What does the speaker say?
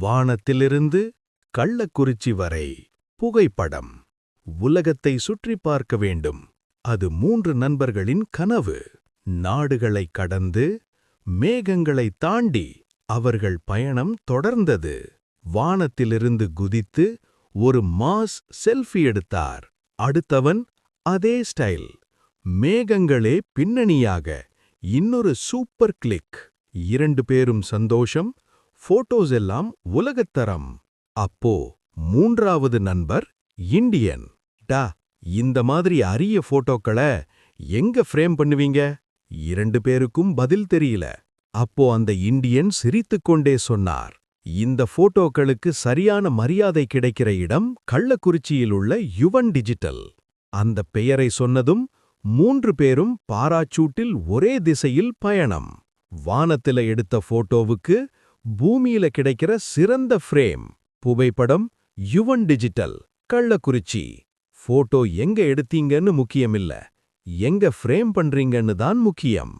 வானத்திலிருந்து கள்ளக்குறிச்சி வரை புகைப்படம். உலகத்தை சுற்றி பார்க்க வேண்டும். அது 3 நண்பர்களின் கனவு. நாடுகளைக் கடந்து, மேகங்களைத் தாண்டி அவர்கள் பயணம் தொடர்ந்தது. வானத்திலிருந்து குதித்து ஒரு மாஸ் செல்ஃபி எடுத்தார். அடுத்தவன் அதே ஸ்டைல். மேகங்களே பின்னணியாக இன்னொரு சூப்பர் கிளிக். 2 பேரும் சந்தோஷம். போட்டோஸ் எல்லாம் உலகத்தரம். அப்போ 3வது நண்பர் இந்தியன். டா, இந்த மாதிரி அரிய போட்டோக்களை எங்க ஃப்ரேம் பண்ணுவீங்க? 2 பேருக்கும் பதில் தெரியல. அப்போ அந்த இந்தியன் சிரித்துக்கொண்டே சொன்னார், இந்த போட்டோக்களுக்கு சரியான மரியாதை கிடைக்கிற இடம் கள்ளக்குறிச்சியில் உள்ள யுவன் டிஜிட்டல். அந்த பெயரை சொன்னதும் 3 பேரும் பாராச்சூட்டில் ஒரே திசையில் பயணம். வானத்தில எடுத்த போட்டோவுக்கு பூமியில கிடைக்கிற சிறந்த ஃப்ரேம். புகைப்படம் யுவன் டிஜிட்டல், கள்ளக்குறிச்சி. போட்டோ எங்க எடுத்தீங்கன்னு முக்கியமில்ல, எங்க ஃப்ரேம் பண்றீங்கன்னு தான் முக்கியம்.